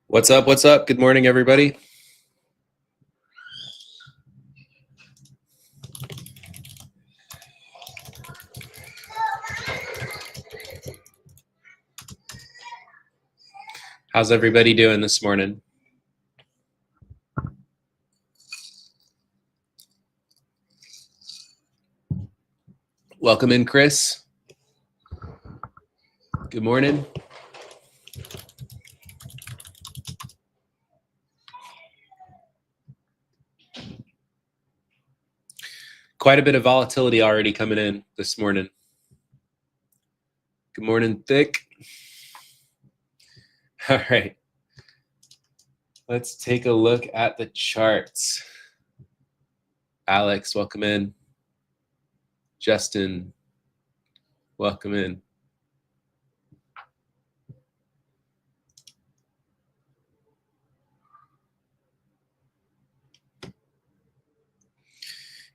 What's up? What's up? Good morning, everybody. How's everybody doing this morning? Welcome in, Chris. Good morning. Quite a bit of volatility already coming in this morning. Good morning, Thick. All right. Let's take a look at the charts. Alex, welcome in. Justin, welcome in.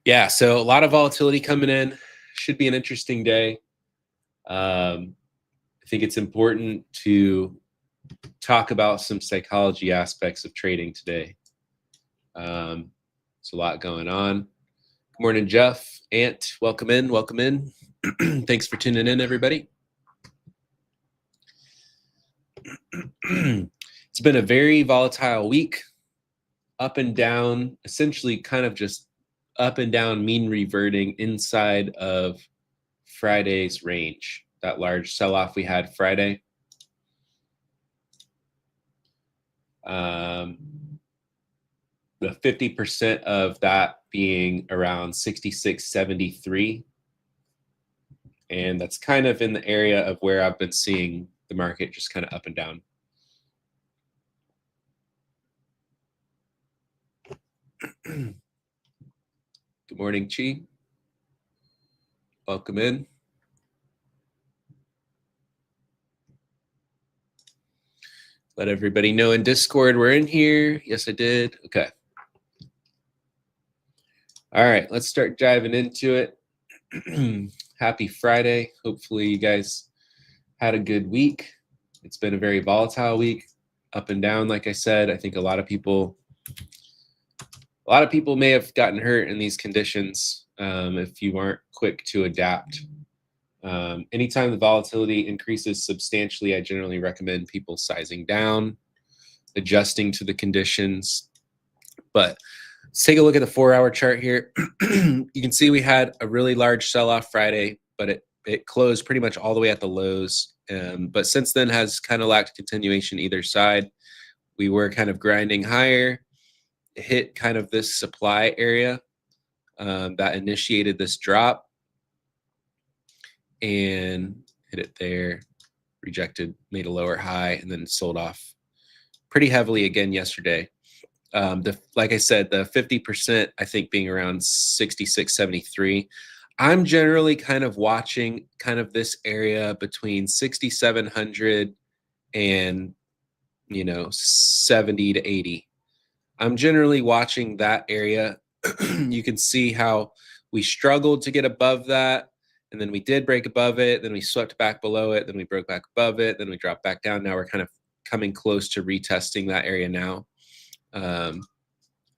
Yeah, so a lot of volatility coming in. Should be an interesting day. I think it's important to talk about some psychology aspects of trading today. There's a lot going on. Good morning, Jeff. Ant, welcome in. Welcome in. Thanks for tuning in, everybody. It's been a very volatile week, up and down, essentially kind of just up and down, mean reverting inside of Friday's range, that large sell-off we had Friday. The 50% of that being around 66.73. And that's kind of in the area of where I've been seeing the market just kind of up and down. Good morning, Chi. Welcome in. Let everybody know in Discord we're in here. Yes, I did. Okay. All right, let's start diving into it. Happy Friday. Hopefully you guys had a good week. It's been a very volatile week, up and down, like I said. I think a lot of people may have gotten hurt in these conditions if you aren't quick to adapt. Anytime the volatility increases substantially, I generally recommend people sizing down, adjusting to the conditions. But let's take a look at the 4-hour chart here. You can see we had a really large sell-off Friday, but it closed pretty much all the way at the lows. But since then has kind of lacked continuation either side. We were kind of grinding higher, hit kind of this supply area that initiated this drop and hit it there, rejected, made a lower high, and then sold off pretty heavily again yesterday. Like I said, the 50%, I think, being around 66.73. I'm generally kind of watching kind of this area between 6,700 and 70 to 80. I'm generally watching that area. You can see how we struggled to get above that, and then we did break above it, then we swept back below it, then we broke back above it, then we dropped back down. Now we're kind of coming close to retesting that area now.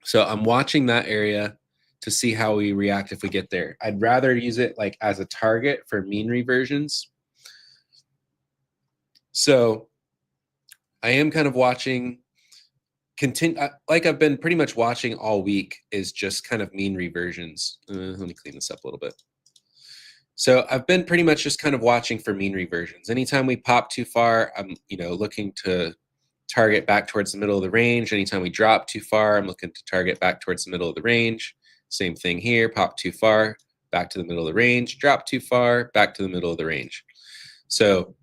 So I'm watching that area to see how we react if we get there. I'd rather use it like as a target for mean reversions. So I am kind of watching, like I've been pretty much watching all week, is just kind of mean reversions. Let me clean this up a little bit. So I've been pretty much just kind of watching for mean reversions. Anytime we pop too far, I'm looking to target back towards the middle of the range. Anytime we drop too far, I'm looking to target back towards the middle of the range. Same thing here, pop too far, back to the middle of the range, drop too far, back to the middle of the range. So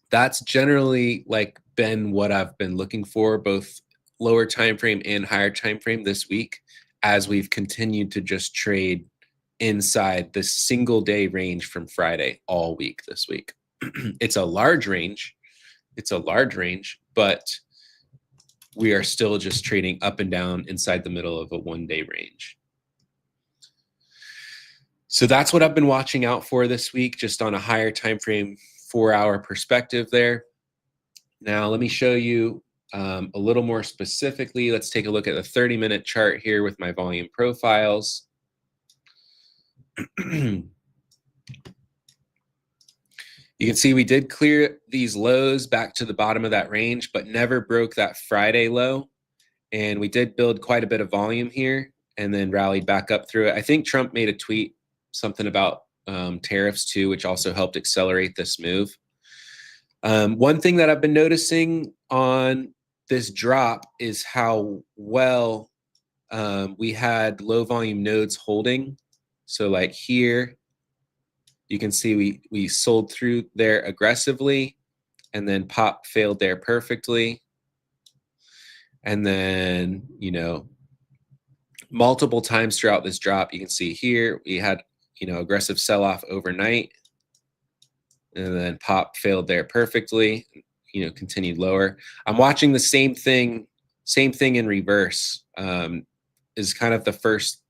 that's generally like been what I've been looking for, both lower time frame and higher time frame this week, as we've continued to just trade inside the single day range from Friday all week this week. It's a large range. But we are still just trading up and down inside the middle of a one-day range. So that's what I've been watching out for this week, just on a higher time frame, 4-hour perspective there. Now let me show you A little more specifically, let's take a look at the 30-minute chart here with my volume profiles. You can see we did clear these lows back to the bottom of that range, but never broke that Friday low. And we did build quite a bit of volume here and then rallied back up through it. I think Trump made a tweet, something about tariffs too, which also helped accelerate this move. One thing that I've been noticing on this drop is how well we had low volume nodes holding. So like here, you can see we sold through there aggressively, and then pop failed there perfectly. And then, you know, multiple times throughout this drop, you can see here we had, you know, aggressive sell-off overnight, and then pop failed there perfectly, you know, continued lower. I'm watching the same thing in reverse. Is kind of the first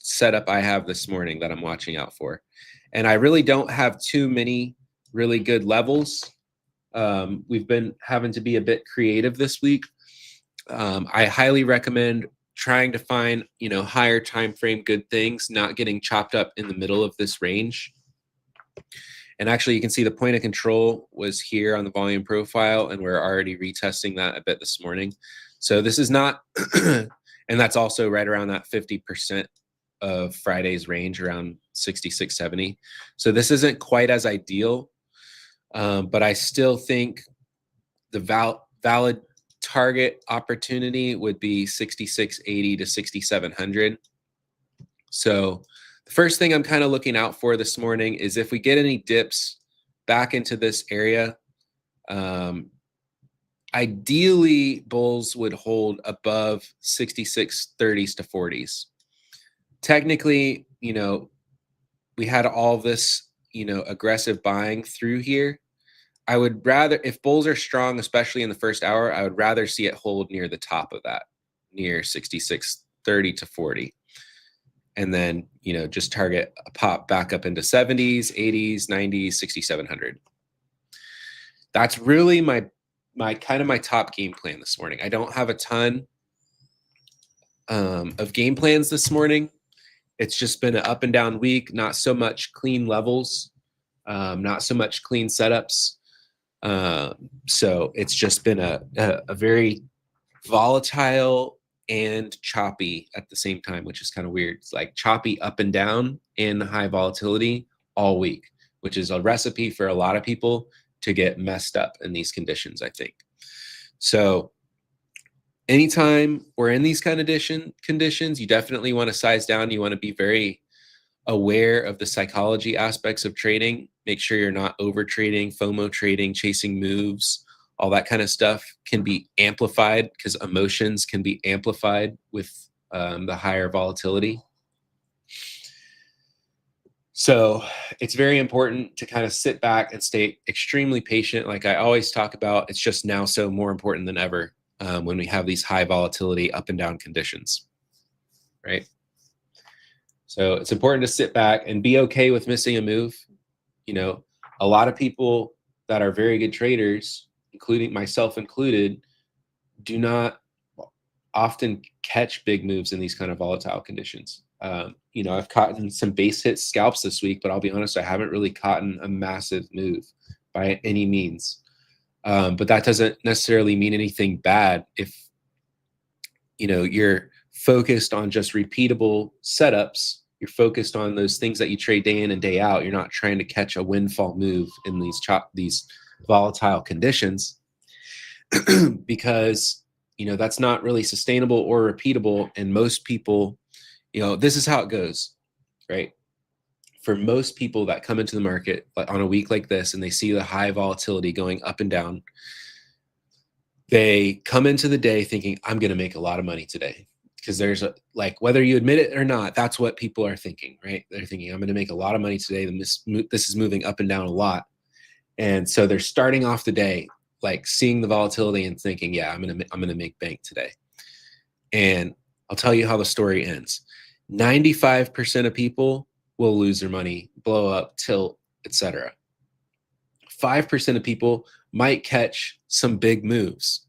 setup I have this morning that I'm watching out for. And I really don't have too many really good levels. We've been having to be a bit creative this week. I highly recommend trying to find, you know, higher time frame good things, not getting chopped up in the middle of this range. And actually, you can see the point of control was here on the volume profile, and we're already retesting that a bit this morning. So this is not, and that's also right around that 50% of Friday's range, around 66, 70. So this isn't quite as ideal, but I still think the valid target opportunity would be 6680 to 6700. So the first thing I'm kind of looking out for this morning is if we get any dips back into this area, ideally bulls would hold above 6630s to 40s. Technically, you know, we had all this, you know, aggressive buying through here. I would rather, if bulls are strong, especially in the first hour, I would rather see it hold near the top of that, near 6630 to 40. And then, you know, just target a pop back up into 70s, 80s, 90s, 6700. That's really my kind of my top game plan this morning. I don't have a ton of game plans this morning. It's just been an up and down week, not so much clean levels, not so much clean setups. So it's just been a very volatile and choppy at the same time, which is kind of weird. It's like choppy up and down and high volatility all week, which is a recipe for a lot of people to get messed up in these conditions, I think. So anytime we're in these kind of conditions, you definitely want to size down. You want to be very aware of the psychology aspects of trading. Make sure you're not over trading, FOMO trading, chasing moves. All that kind of stuff can be amplified because emotions can be amplified with the higher volatility. So it's very important to kind of sit back and stay extremely patient. Like I always talk about, it's just now so more important than ever when we have these high volatility up and down conditions, right? So it's important to sit back and be okay with missing a move. You know, a lot of people that are very good traders, including myself included, do not often catch big moves in these kind of volatile conditions. You know, I've caught in some base hit scalps this week, but I'll be honest, I haven't really caught in a massive move by any means. But that doesn't necessarily mean anything bad if, you know, you're focused on just repeatable setups. You're focused on those things that you trade day in and day out. You're not trying to catch a windfall move in these volatile conditions because, you know, that's not really sustainable or repeatable. And most people, you know, this is how it goes, right? For most people that come into the market on a week like this and they see the high volatility going up and down, they come into the day thinking, I'm going to make a lot of money today. Because there's like, whether you admit it or not, that's what people are thinking, right? They're thinking, I'm going to make a lot of money today. This is moving up and down a lot. And so they're starting off the day, like seeing the volatility and thinking, yeah, I'm going to make bank today. And I'll tell you how the story ends. 95% of people will lose their money, blow up, tilt, etc. 5% of people might catch some big moves.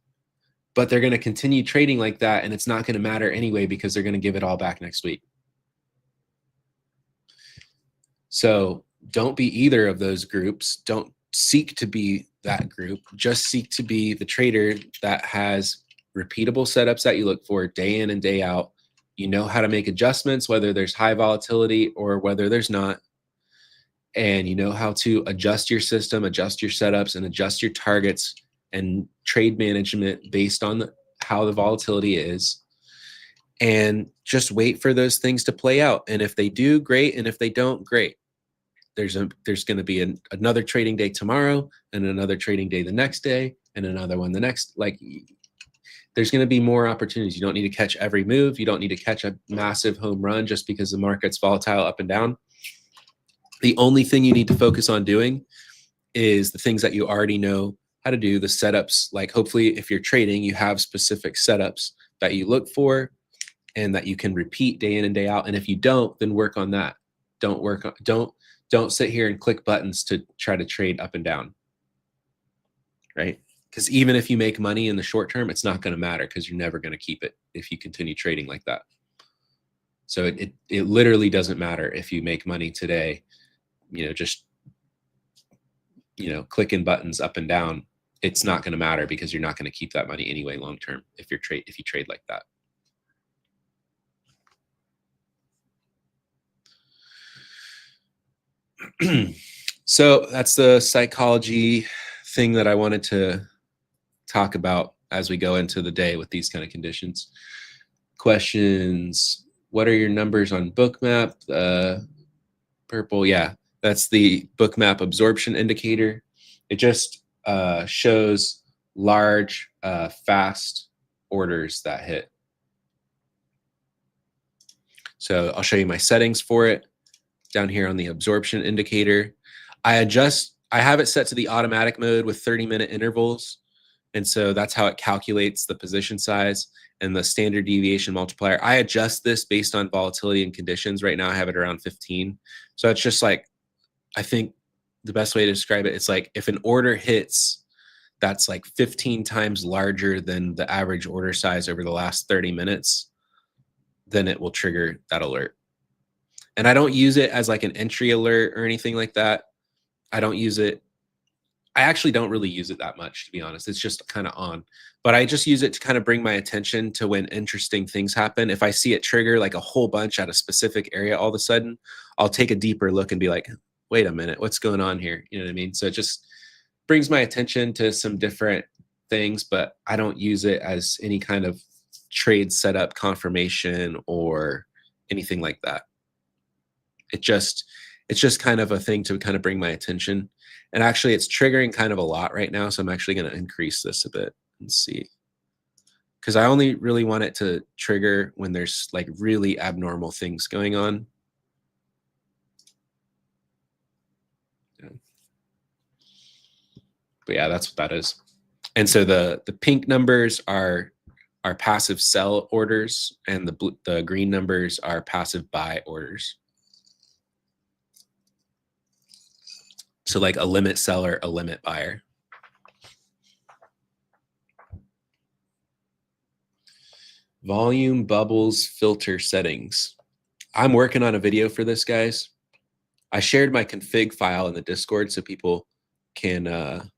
but they're going to continue trading like that, and it's not going to matter anyway because they're going to give it all back next week. So don't be either of those groups. Don't seek to be that group. Just seek to be the trader that has repeatable setups that you look for day in and day out. You know how to make adjustments, whether there's high volatility or whether there's not. And you know how to adjust your system, adjust your setups, and adjust your targets and trade management based on how the volatility is. And just wait for those things to play out. And if they do, great. And if they don't, great. There's going to be another trading day tomorrow, and another trading day the next day, and another one the next. Like, there's going to be more opportunities. You don't need to catch every move. You don't need to catch a massive home run just because the market's volatile up and down. The only thing you need to focus on doing is the things that you already know how to do, the setups. Like, hopefully if you're trading, you have specific setups that you look for and that you can repeat day in and day out. And if you don't, then work on that. Don't sit here and click buttons to try to trade up and down, right? Because even if you make money in the short term, it's not going to matter because you're never going to keep it if you continue trading like that. So it literally doesn't matter if you make money today, just, clicking buttons up and down. It's not going to matter because you're not going to keep that money anyway long term if you trade like that. So that's the psychology thing that I wanted to talk about as we go into the day with these kind of conditions. Questions? What are your numbers on Bookmap? Purple, yeah, that's the Bookmap absorption indicator. It just shows large, fast orders that hit. So I'll show you my settings for it down here on the absorption indicator. I have it set to the automatic mode with 30-minute intervals. And so that's how it calculates the position size and the standard deviation multiplier. I adjust this based on volatility and conditions. Right now I have it around 15. So it's just like, I think the best way to describe it, it's like if an order hits that's like 15 times larger than the average order size over the last 30 minutes, then it will trigger that alert. And I don't use it as like an entry alert or anything like that. I don't use it. I actually don't really use it that much, to be honest. It's just kind of on. But I just use it to kind of bring my attention to when interesting things happen. If I see it trigger like a whole bunch at a specific area all of a sudden, I'll take a deeper look and be like, wait a minute, what's going on here? You know what I mean? So it just brings my attention to some different things, but I don't use it as any kind of trade setup confirmation or anything like that. It's just kind of a thing to kind of bring my attention. And actually it's triggering kind of a lot right now. So I'm actually going to increase this a bit and see. Because I only really want it to trigger when there's like really abnormal things going on. Yeah. But yeah, that's what that is. And so the pink numbers are passive sell orders, and the green numbers are passive buy orders. So like a limit seller, a limit buyer. Volume bubbles filter settings. I'm working on a video for this, guys. I shared my config file in the Discord so people can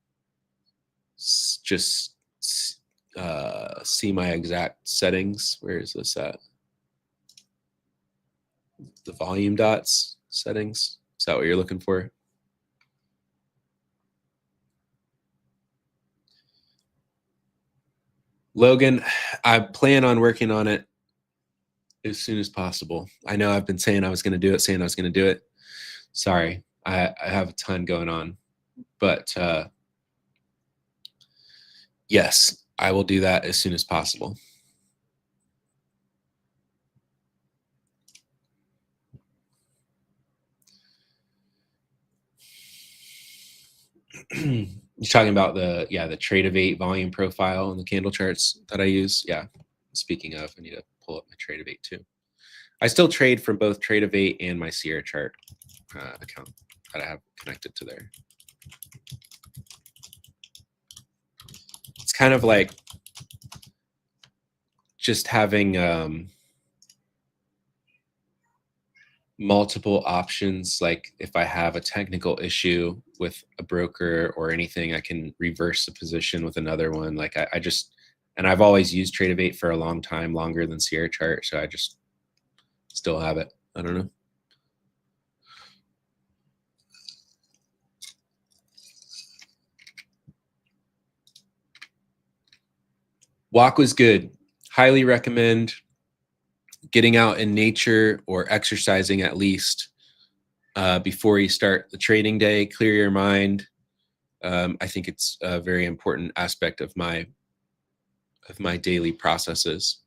just see my exact settings. Where is this at? The volume dots settings. Is that what you're looking for? Logan, I plan on working on it as soon as possible. I know I've been saying I was going to do it, Sorry, I have a ton going on, but yes, I will do that as soon as possible. You're talking about the Trade of 8 volume profile and the candle charts that I use. Yeah. Speaking of, I need to pull up my Trade of 8 too. I still trade from both Trade of 8 and my Sierra chart account that I have connected to there. It's kind of like just having multiple options. Like if I have a technical issue with a broker or anything, I can reverse the position with another one. Like I just, and I've always used Trade 8 for a long time, longer than Sierra Chart. So I just still have it. I don't know. Walk was good. Highly recommend getting out in nature or exercising at least before you start the trading day. Clear your mind. I think it's a very important aspect of my daily processes.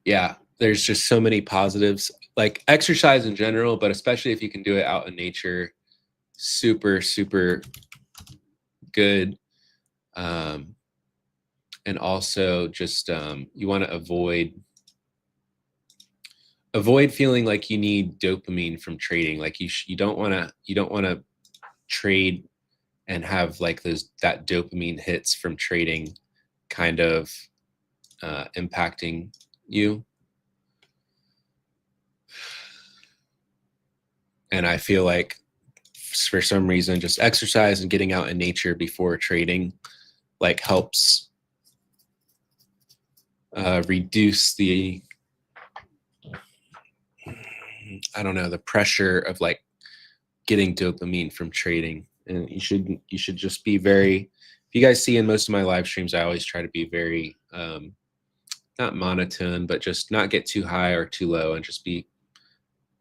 Yeah, there's just so many positives, like exercise in general, but especially if you can do it out in nature, super, super good. And also just you want to avoid feeling like you need dopamine from trading. Like you don't want to trade and have like that dopamine hits from trading kind of impacting you. And I feel like for some reason, just exercise and getting out in nature before trading like helps reduce the, I don't know, the pressure of like getting dopamine from trading. And you should just be very, if you guys see in most of my live streams, I always try to be very not monotone, but just not get too high or too low, and just be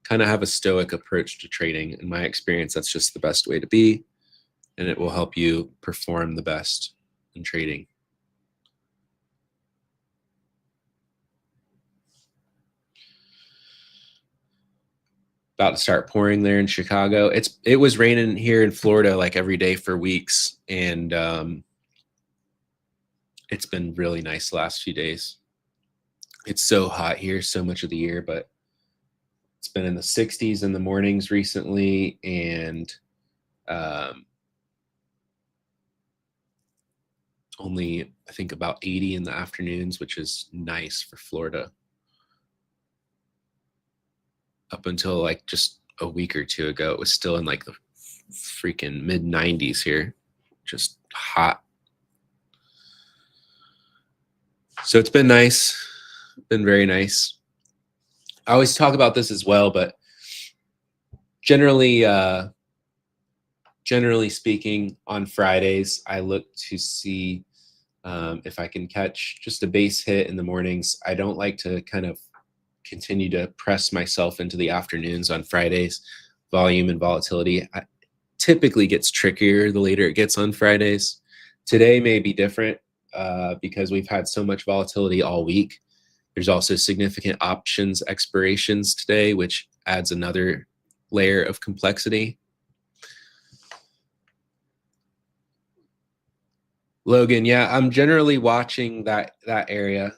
kind of have a stoic approach to trading. In my experience, that's just the best way to be, and it will help you perform the best in trading. About to start pouring there in Chicago. It was raining here in Florida like every day for weeks, and it's been really nice the last few days. It's so hot here so much of the year, but it's been in the 60s in the mornings recently, and only I think about 80 in the afternoons, which is nice for Florida. Up until like just a week or two ago, it was still in like the freaking mid 90s here, just hot. So it's been nice, been very nice. I always talk about this as well, but generally speaking, on Fridays, I look to see if I can catch just a base hit in the mornings. I don't like to kind of continue to press myself into the afternoons on Fridays. Volume and volatility typically gets trickier the later it gets on Fridays. Today may be different because we've had so much volatility all week. There's also significant options expirations today, which adds another layer of complexity. Logan, yeah, I'm generally watching that area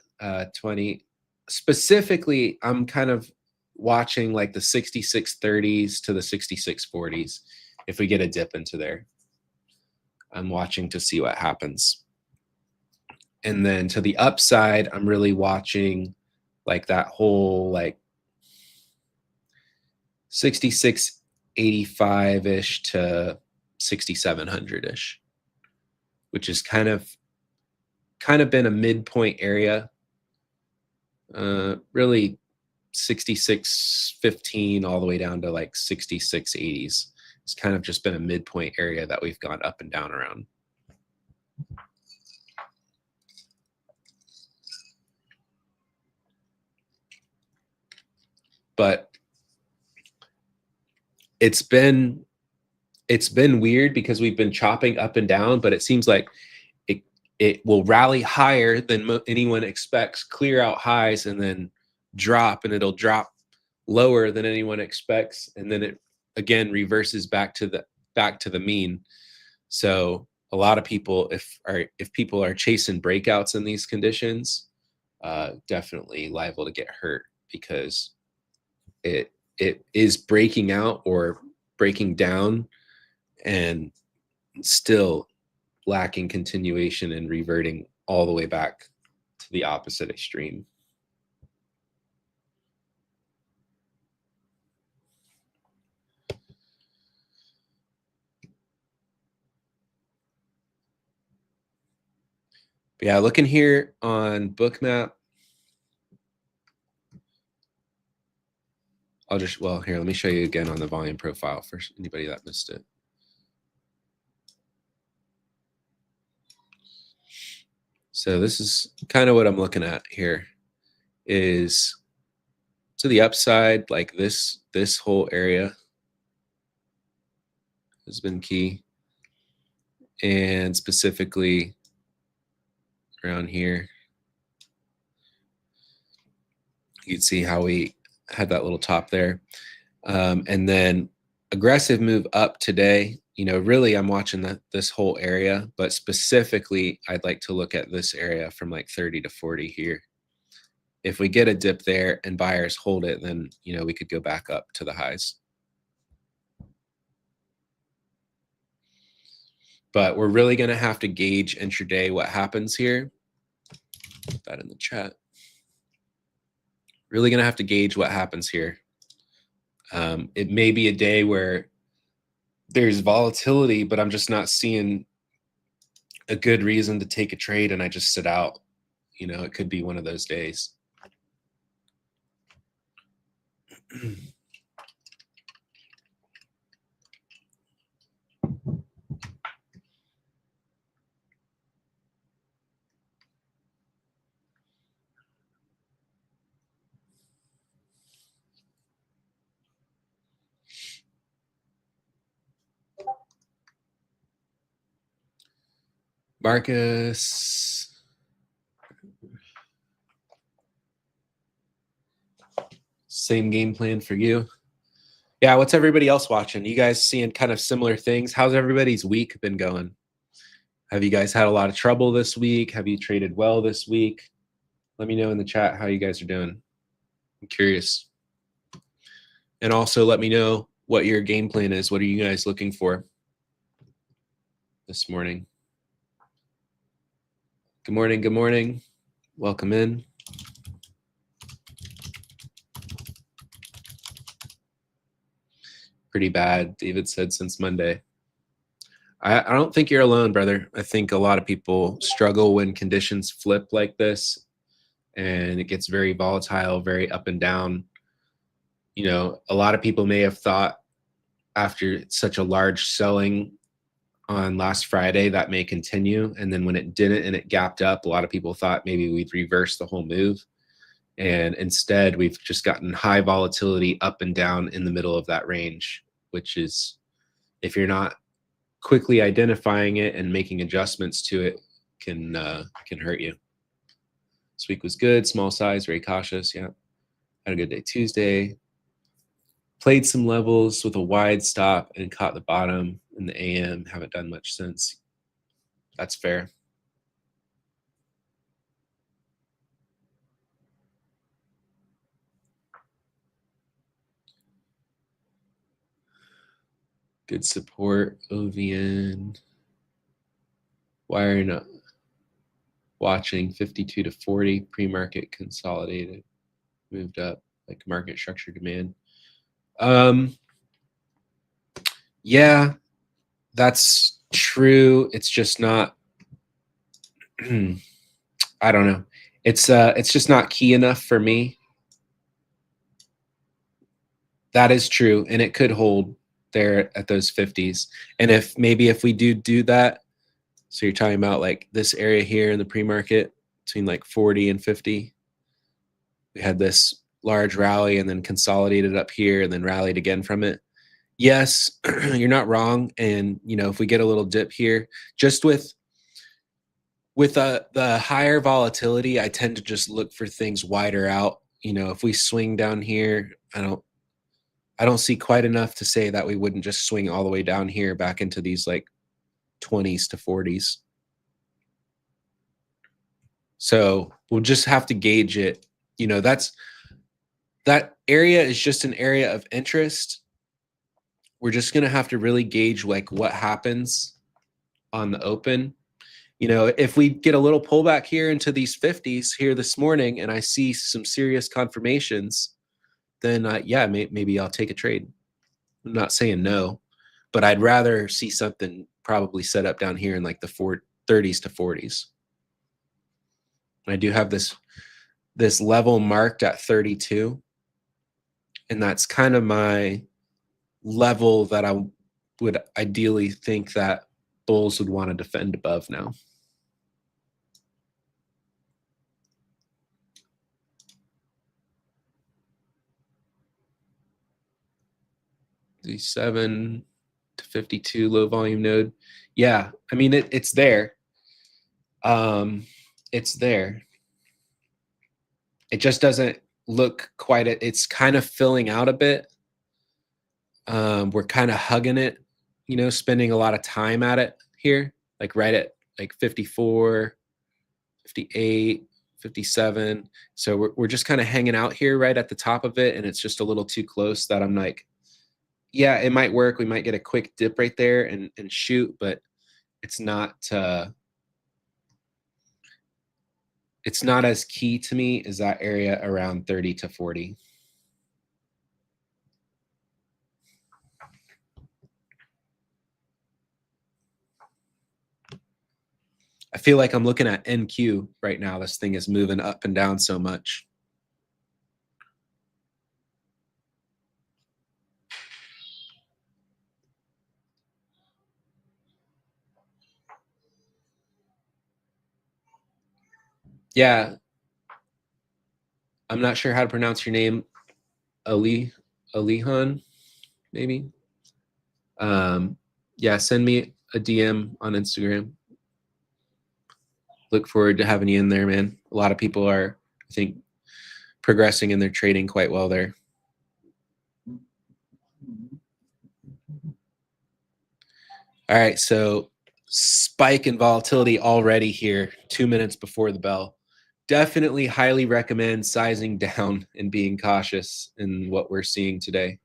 20. Specifically, I'm kind of watching like the 6630s to the 6640s. If we get a dip into there, I'm watching to see what happens. And then to the upside, I'm really watching like that whole like 6685-ish to 6700-ish, which is kind of been a midpoint area. Really 6615 all the way down to like 6680s. It's kind of just been a midpoint area that we've gone up and down around. But it's been weird because we've been chopping up and down, but it seems like it will rally higher than anyone expects, clear out highs, and then drop, and it'll drop lower than anyone expects, and then it again reverses back to the mean. So a lot of people, if people are chasing breakouts in these conditions, definitely liable to get hurt, because it is breaking out or breaking down and still lacking continuation and reverting all the way back to the opposite extreme. But yeah, looking here on Bookmap, well, here, let me show you again on the volume profile for anybody that missed it. So this is kind of what I'm looking at here, is to the upside, like this whole area has been key, and specifically around here, you can see how we had that little top there, and then aggressive move up today. You know, really I'm watching this whole area, but specifically I'd like to look at this area from like 30 to 40 here. If we get a dip there and buyers hold it, then, you know, we could go back up to the highs. But we're really going to have to gauge intraday what happens here. Put that in the chat. Really going to have to gauge what happens here. It may be a day where there's volatility, but I'm just not seeing a good reason to take a trade and I just sit out. You know, it could be one of those days. Marcus. Same game plan for you. Yeah, what's everybody else watching? You guys seeing kind of similar things? How's everybody's week been going? Have you guys had a lot of trouble this week? Have you traded well this week? Let me know in the chat how you guys are doing. I'm curious. And also let me know what your game plan is. What are you guys looking for this morning? Good morning. Good morning. Welcome in. Pretty bad, David said, since Monday. I don't think you're alone, brother. I think a lot of people struggle when conditions flip like this and it gets very volatile, very up and down. You know, a lot of people may have thought after such a large selling on last Friday that may continue. And then when it didn't and it gapped up, a lot of people thought maybe we'd reverse the whole move. And instead, we've just gotten high volatility up and down in the middle of that range, which is, if you're not quickly identifying it and making adjustments to it, can hurt you. This week was good, small size, very cautious. Yeah, had a good day Tuesday. Played some levels with a wide stop and caught the bottom in the AM. Haven't done much since. That's fair. Good support, OVN. Wiring up. Watching 52 to 40, pre-market consolidated. Moved up like market structure demand. Yeah, that's true. It's just not, I don't know. It's just not key enough for me. That is true, and it could hold there at those 50s. And if we do that, so you're talking about like this area here in the pre-market between like 40 and 50. We had this large rally and then consolidated up here and then rallied again from it. Yes, you're not wrong. And, you know, if we get a little dip here, just with the higher volatility, I tend to just look for things wider out. You know, if we swing down here I don't see quite enough to say that we wouldn't just swing all the way down here back into these like 20s to 40s. So we'll just have to gauge it. You know, that area is just an area of interest. We're just going to have to really gauge like what happens on the open. You know, if we get a little pullback here into these 50s here this morning and I see some serious confirmations, then yeah, maybe I'll take a trade. I'm not saying no, but I'd rather see something probably set up down here in like the 30s to 40s. And I do have this level marked at 32, and that's kind of my level that I would ideally think that bulls would want to defend above now. The 7 to 52 low volume node. Yeah, I mean it's there. It's there. It just doesn't look quite it's kind of filling out a bit. We're kind of hugging it, you know, spending a lot of time at it here, like right at like 54, 58, 57. So we're just kind of hanging out here right at the top of it, and it's just a little too close that I'm like, yeah, it might work. We might get a quick dip right there and shoot, but it's not as key to me as that area around 30 to 40. I feel like I'm looking at NQ right now. This thing is moving up and down so much. Yeah. I'm not sure how to pronounce your name. Alihan, maybe. Yeah, send me a DM on Instagram. Look forward to having you in there, man. A lot of people are, I think, progressing in their trading quite well there. All right, so spike in volatility already here, 2 minutes before the bell. Definitely highly recommend sizing down and being cautious in what we're seeing today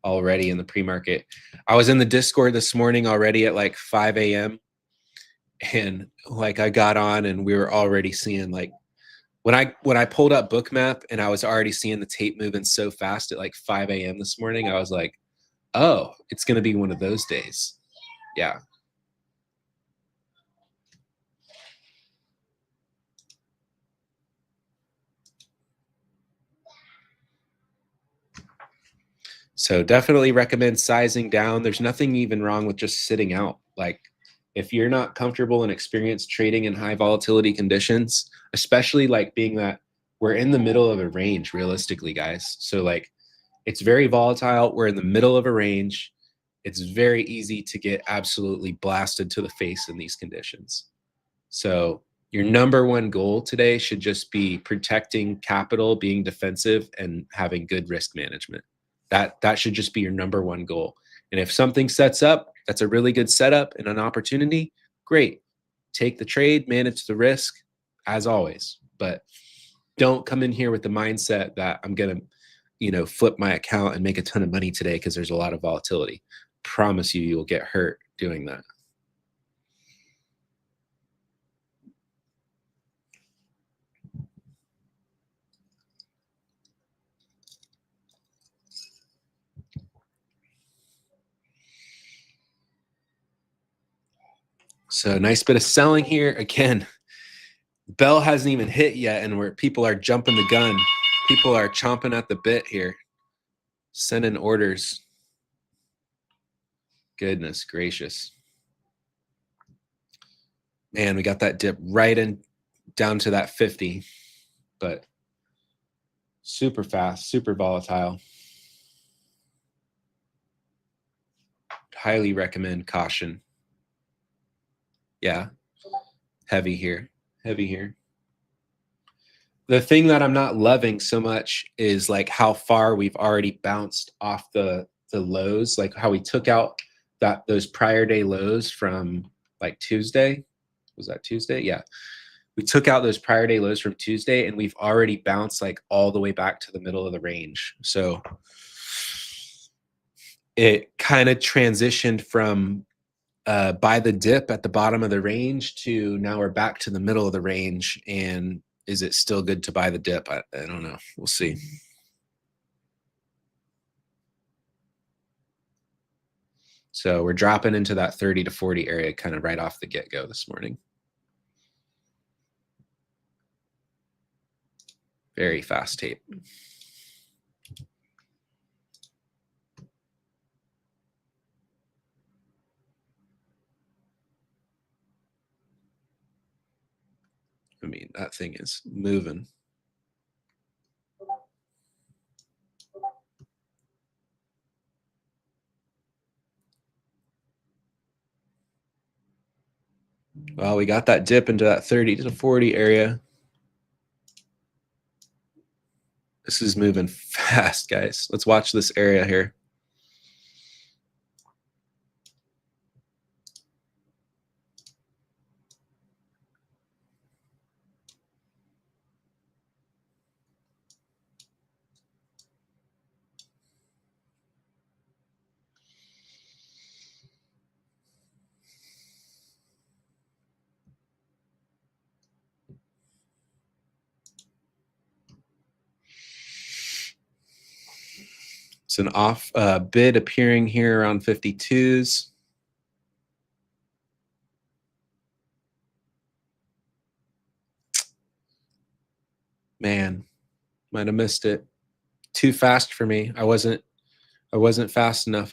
already in the pre-market. I was in the Discord this morning already at like 5 a.m. and like I got on and we were already seeing like when I pulled up Bookmap and I was already seeing the tape moving so fast at like 5 a.m. this morning, I was like, oh, it's going to be one of those days. Yeah. So definitely recommend sizing down. There's nothing even wrong with just sitting out. Like if you're not comfortable and experienced trading in high volatility conditions, especially like being that we're in the middle of a range realistically, guys. So like it's very volatile. We're in the middle of a range. It's very easy to get absolutely blasted to the face in these conditions. So your number one goal today should just be protecting capital, being defensive, and having good risk management. That should just be your number one goal. And if something sets up, that's a really good setup and an opportunity, great. Take the trade, manage the risk, as always. But don't come in here with the mindset that I'm going to, you know, flip my account and make a ton of money today because there's a lot of volatility. Promise you will get hurt doing that. So nice bit of selling here. Again, bell hasn't even hit yet, and where people are jumping the gun. People are chomping at the bit here, sending orders. Goodness gracious. Man, we got that dip right in down to that 50, but super fast, super volatile. Highly recommend caution. Yeah, heavy here, heavy here. The thing that I'm not loving so much is like how far we've already bounced off the lows, like how we took out those prior day lows from like Tuesday. Was that Tuesday? Yeah. We took out those prior day lows from Tuesday and we've already bounced like all the way back to the middle of the range. So it kind of transitioned from buy the dip at the bottom of the range to now we're back to the middle of the range. And is it still good to buy the dip? I don't know. We'll see. So we're dropping into that 30 to 40 area kind of right off the get-go this morning. Very fast tape. I mean, that thing is moving. Well, we got that dip into that 30 to 40 area. This is moving fast, guys. Let's watch this area here. It's an off bid appearing here around 52s. Man, might have missed it. Too fast for me. I wasn't fast enough.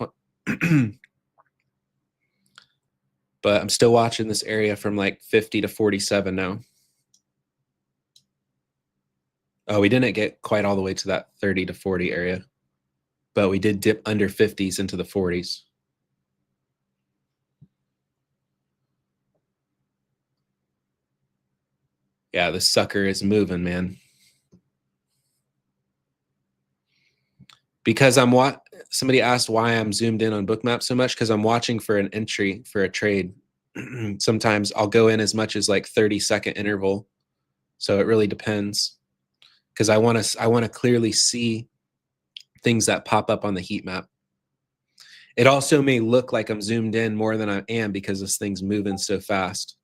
But I'm still watching this area from like 50 to 47 now. Oh, we didn't get quite all the way to that 30 to 40 area, but we did dip under 50s into the 40s. Yeah, this sucker is moving, man. Because somebody asked why I'm zoomed in on Bookmap so much, because I'm watching for an entry for a trade. Sometimes I'll go in as much as like 30-second interval. So it really depends. Because I want to clearly see things that pop up on the heat map. It also may look like I'm zoomed in more than I am because this thing's moving so fast.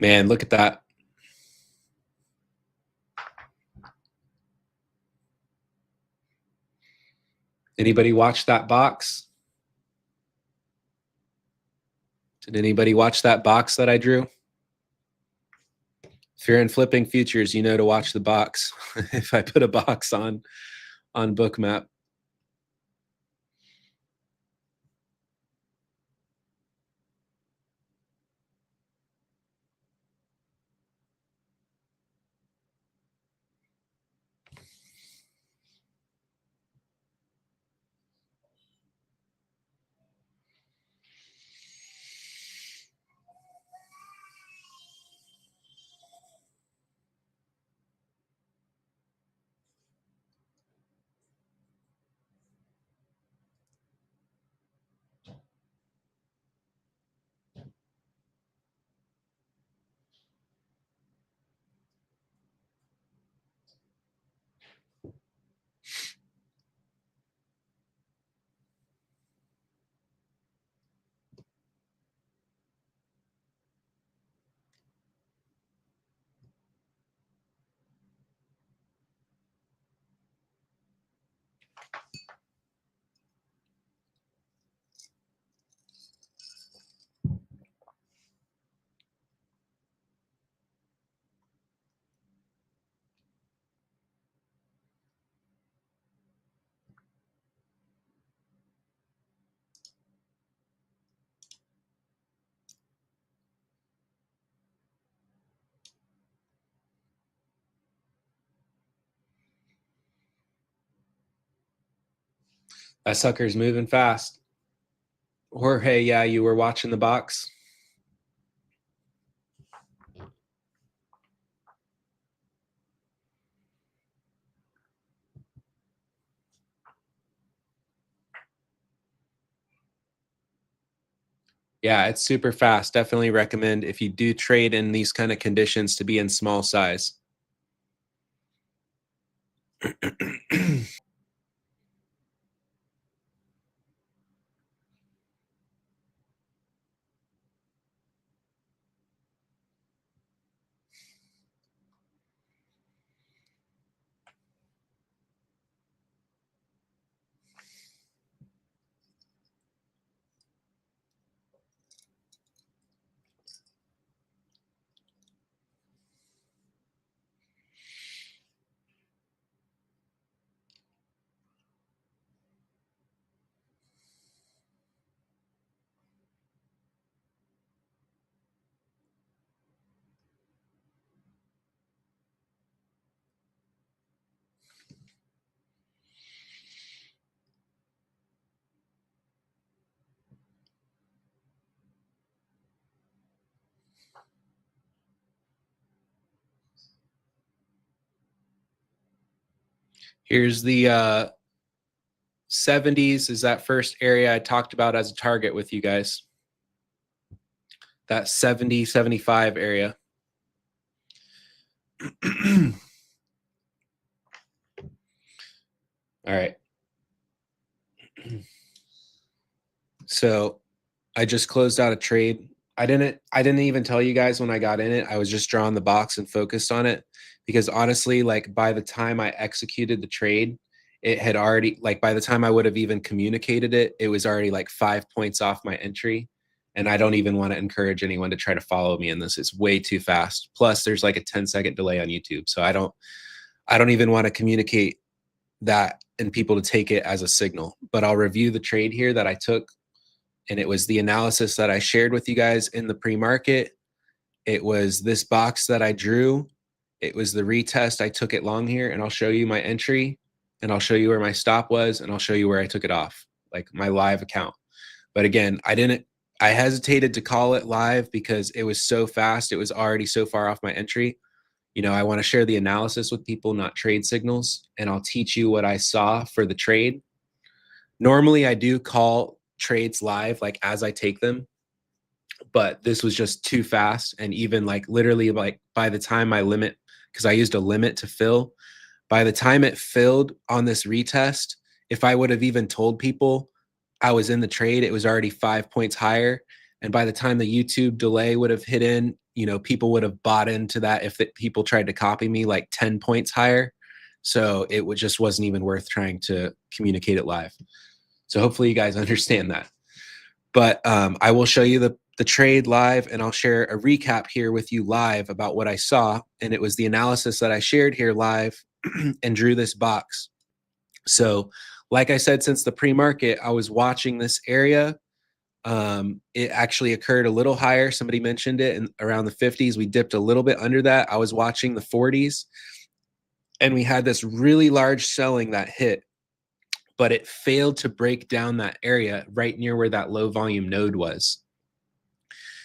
Man, look at that. Anybody watch that box? Did anybody watch that box that I drew? If you're in flipping futures, you know to watch the box. If I put a box on Bookmap. That sucker's moving fast. Jorge, yeah, you were watching the box. Yeah, it's super fast. Definitely recommend if you do trade in these kind of conditions to be in small size. Here's the 70s is that first area I talked about as a target with you guys. That 70, 75 area. All right. So I just closed out a trade. I didn't even tell you guys when I got in it. I was just drawing the box and focused on it because honestly, like by the time I executed the trade, it had already, like by the time I would have even communicated it, it was already like 5 points off my entry. And I don't even want to encourage anyone to try to follow me in this. It's way too fast. Plus there's like a 10-second delay on YouTube. So I don't even want to communicate that and people to take it as a signal. But I'll review the trade here that I took, and it was the analysis that I shared with you guys in the pre-market. It was this box that I drew. It was the retest. I took it long here, and I'll show you my entry, and I'll show you where my stop was, and I'll show you where I took it off, like my live account. But again, I hesitated to call it live because it was so fast. It was already so far off my entry. You know, I want to share the analysis with people, not trade signals, and I'll teach you what I saw for the trade. Normally, I do call trades live, like as I take them, but this was just too fast. And even like literally, like by the time my limit, because I used a limit to fill, by the time it filled on this retest, if I would have even told people I was in the trade, it was already 5 points higher. And by the time the YouTube delay would have hit in, you know, people would have bought into that if people tried to copy me like 10 points higher. So it just wasn't even worth trying to communicate it live. So hopefully you guys understand that. But I will show you the trade live, and I'll share a recap here with you live about what I saw. And it was the analysis that I shared here live and drew this box. So like I said, since the pre-market, I was watching this area. It actually occurred a little higher. Somebody mentioned it, and around the 50s. We dipped a little bit under that. I was watching the 40s, and we had this really large selling that hit, but it failed to break down that area right near where that low volume node was.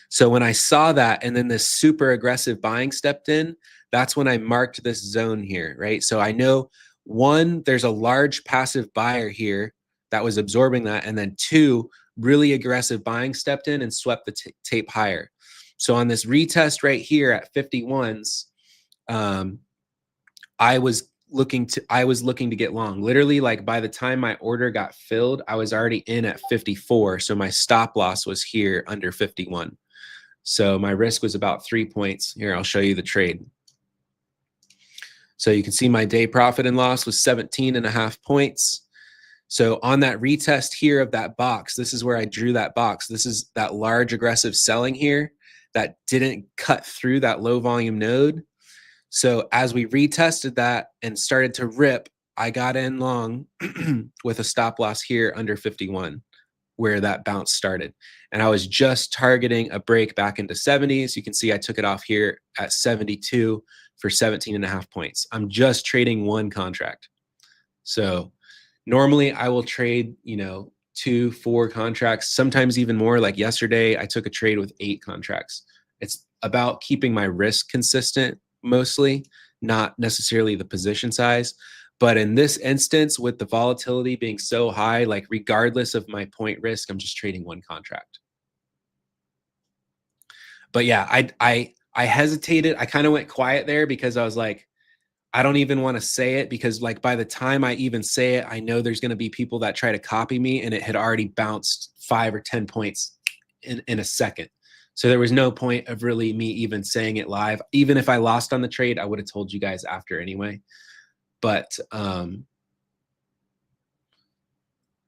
So when I saw that, and then this super aggressive buying stepped in, that's when I marked this zone here, right? So I know, one, there's a large passive buyer here that was absorbing that, and then two, really aggressive buying stepped in and swept the tape higher. So on this retest right here at 51s, I was looking to get long. Literally, like by the time my order got filled, I was already in at 54. So my stop loss was here under 51. So my risk was about 3 points. Here, I'll show you the trade. So you can see my day profit and loss was 17.5 points. So on that retest here of that box, this is where I drew that box. This is that large aggressive selling here that didn't cut through that low volume node. So as we retested that and started to rip, I got in long with a stop loss here under 51, where that bounce started. And I was just targeting a break back into 70s. You can see I took it off here at 72 for 17.5 points. I'm just trading one contract. So Normally I will trade, 2, 4 contracts, sometimes even more. Like yesterday, I took a trade with 8 contracts. It's about keeping my risk consistent mostly, not necessarily the position size. But in this instance, with the volatility being so high, like regardless of my point risk, I'm just trading 1 contract. But yeah, I hesitated. I kind of went quiet there because I was like, I don't even want to say it, because like by the time I even say it, I know there's going to be people that try to copy me, and it had already bounced 5 or 10 points in a second. So there was no point of really me even saying it live. Even if I lost on the trade, I would have told you guys after anyway. But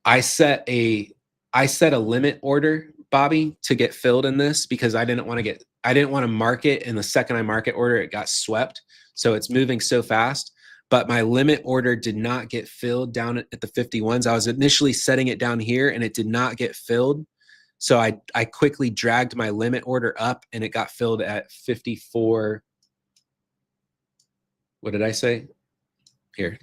I set a limit order, Bobby, to get filled in this, because I didn't want to market, and the second I market order, it got swept. So it's moving so fast. But my limit order did not get filled down at the 51s. I was initially setting it down here, and it did not get filled. So I quickly dragged my limit order up, and it got filled at 54. What did I say? Here.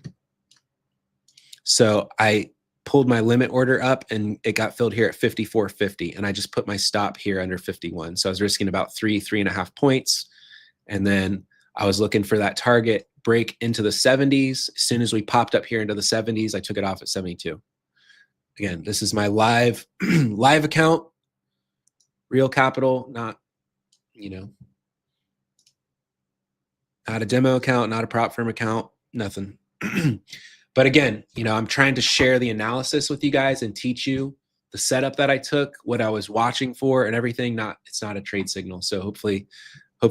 So I pulled my limit order up, and it got filled here at 54.50, and I just put my stop here under 51. So I was risking about 3.5 points, and then I was looking for that target break into the 70s. As soon as we popped up here into the 70s, I took it off at 72. Again, this is my live live account, real capital, not not a demo account, not a prop firm account, nothing. But again, I'm trying to share the analysis with you guys and teach you the setup that I took, what I was watching for, and everything. It's not a trade signal. So hopefully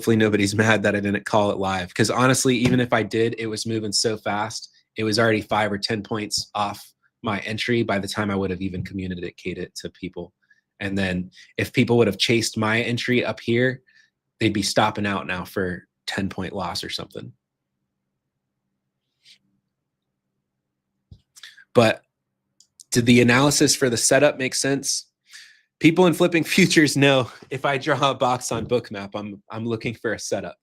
nobody's mad that I didn't call it live, because honestly, even if I did, it was moving so fast. It was already 5 or 10 points off my entry by the time I would have even communicated it to people. And then if people would have chased my entry up here, they'd be stopping out now for 10-point loss or something. But did the analysis for the setup make sense? People in flipping futures know if I draw a box on Bookmap, I'm looking for a setup.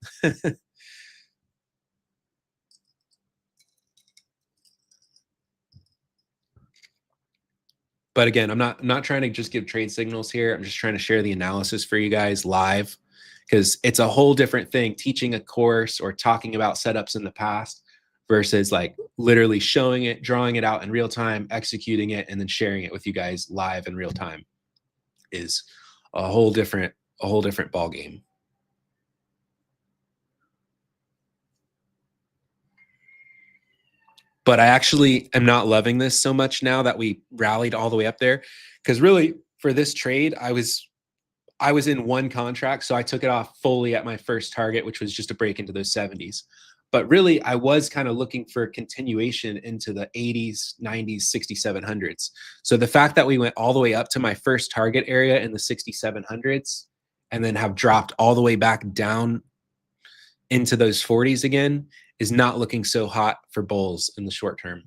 But again, I'm not trying to just give trade signals here. I'm just trying to share the analysis for you guys live, because it's a whole different thing teaching a course or talking about setups in the past versus like literally showing it, drawing it out in real time, executing it, and then sharing it with you guys live in real time is a whole different ball game. But I actually am not loving this so much now that we rallied all the way up there, because really for this trade, I was in 1 contract, so I took it off fully at my first target, which was just a break into those 70s. But really, I was kind of looking for continuation into the 80s, 90s, 6700s. So the fact that we went all the way up to my first target area in the 6700s and then have dropped all the way back down into those 40s again is not looking so hot for bulls in the short term,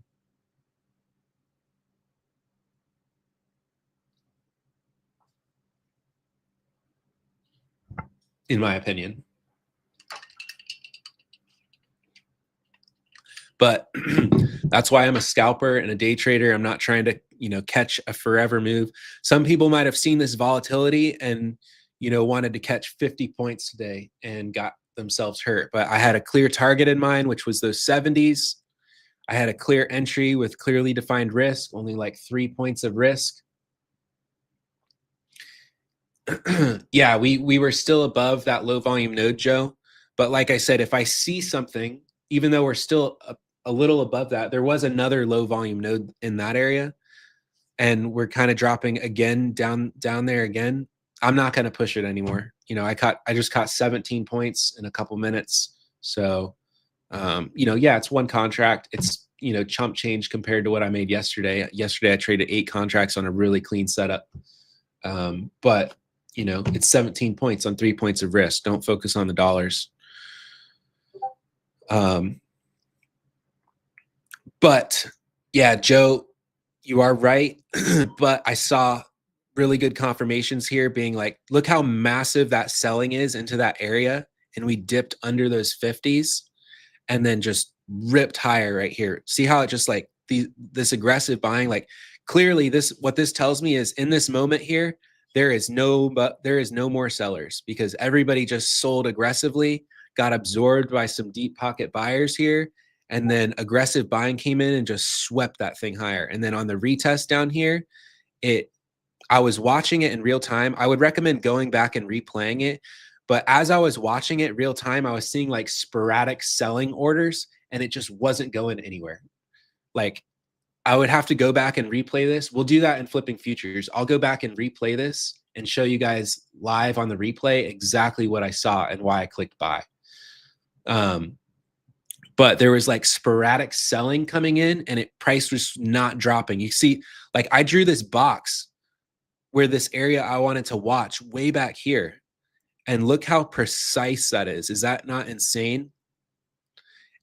in my opinion. But that's why I'm a scalper and a day trader. I'm not trying to, catch a forever move. Some people might have seen this volatility and, wanted to catch 50 points today and got themselves hurt. But I had a clear target in mind, which was those 70s. I had a clear entry with clearly defined risk, only like 3 points of risk. Yeah, we were still above that low volume node, Joe. But like I said, if I see something, even though we're still a little above that, there was another low volume node in that area, and we're kind of dropping again down there again. I'm not going to push it anymore. I just caught 17 points in a couple minutes. So, yeah, it's 1 contract. It's, chump change compared to what I made yesterday. Yesterday, I traded 8 contracts on a really clean setup. But, it's 17 points on 3 points of risk. Don't focus on the dollars. But yeah, Joe, you are right. But I saw really good confirmations here being like, look how massive that selling is into that area. And we dipped under those 50s and then just ripped higher right here. See how it just like this aggressive buying, like clearly what this tells me is in this moment here, there is no more sellers because everybody just sold aggressively, got absorbed by some deep pocket buyers here, and then aggressive buying came in and just swept that thing higher. And then on the retest down here, I was watching it in real time. I would recommend going back and replaying it. But as I was watching it real time, I was seeing like sporadic selling orders and it just wasn't going anywhere. Like I would have to go back and replay this. We'll do that in flipping futures. I'll go back and replay this and show you guys live on the replay exactly what I saw and why I clicked buy. But there was like sporadic selling coming in and price was not dropping. You see, like I drew this box where this area I wanted to watch way back here. And look how precise that is. Is that not insane?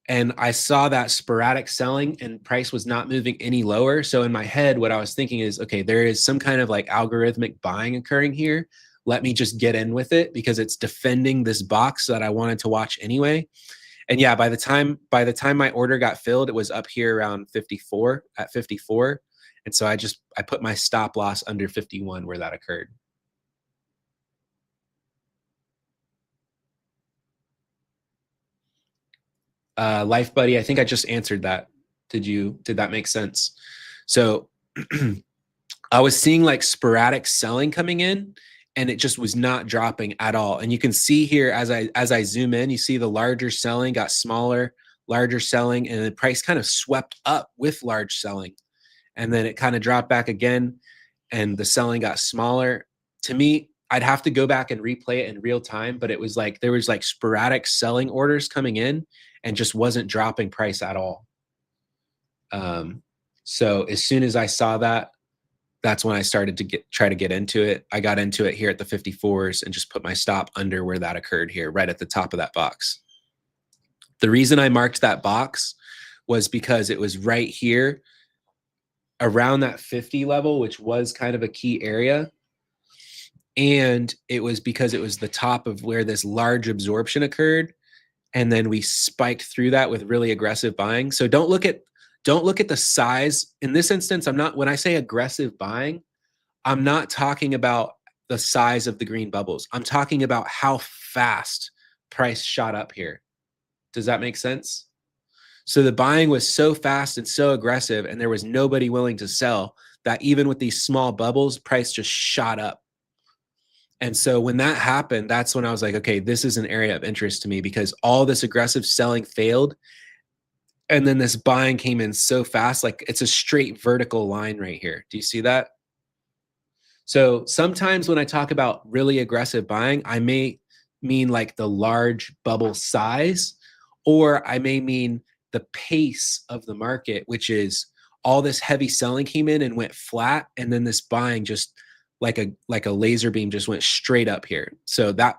And I saw that sporadic selling and price was not moving any lower. So in my head, what I was thinking is, okay, there is some kind of like algorithmic buying occurring here. Let me just get in with it because it's defending this box that I wanted to watch anyway. And yeah, by the time my order got filled, it was up here around 54 at 54. And so I put my stop loss under 51 where that occurred. Life Buddy, I think I just answered that. Did that make sense? So I was seeing like sporadic selling coming in and it just was not dropping at all. And you can see here as I zoom in, you see the larger selling got smaller, larger selling, and the price kind of swept up with large selling. And then it kind of dropped back again and the selling got smaller. To me, I'd have to go back and replay it in real time, but it was like there was like sporadic selling orders coming in and just wasn't dropping price at all. So as soon as I saw that, that's when I started to try to get into it. I got into it here at the 54s and just put my stop under where that occurred here, right at the top of that box. The reason I marked that box was because it was right here around that 50 level, which was kind of a key area. And it was because it was the top of where this large absorption occurred. And then we spiked through that with really aggressive buying. So don't look at the size. In this instance, when I say aggressive buying, I'm not talking about the size of the green bubbles. I'm talking about how fast price shot up here. Does that make sense? So the buying was so fast and so aggressive, and there was nobody willing to sell, that even with these small bubbles, price just shot up. And so when that happened, that's when I was like, okay, this is an area of interest to me because all this aggressive selling failed. And then this buying came in so fast, like it's a straight vertical line right here. Do you see that? So sometimes when I talk about really aggressive buying, I may mean like the large bubble size, or I may mean the pace of the market, which is all this heavy selling came in and went flat. And then this buying just like a laser beam just went straight up here. So that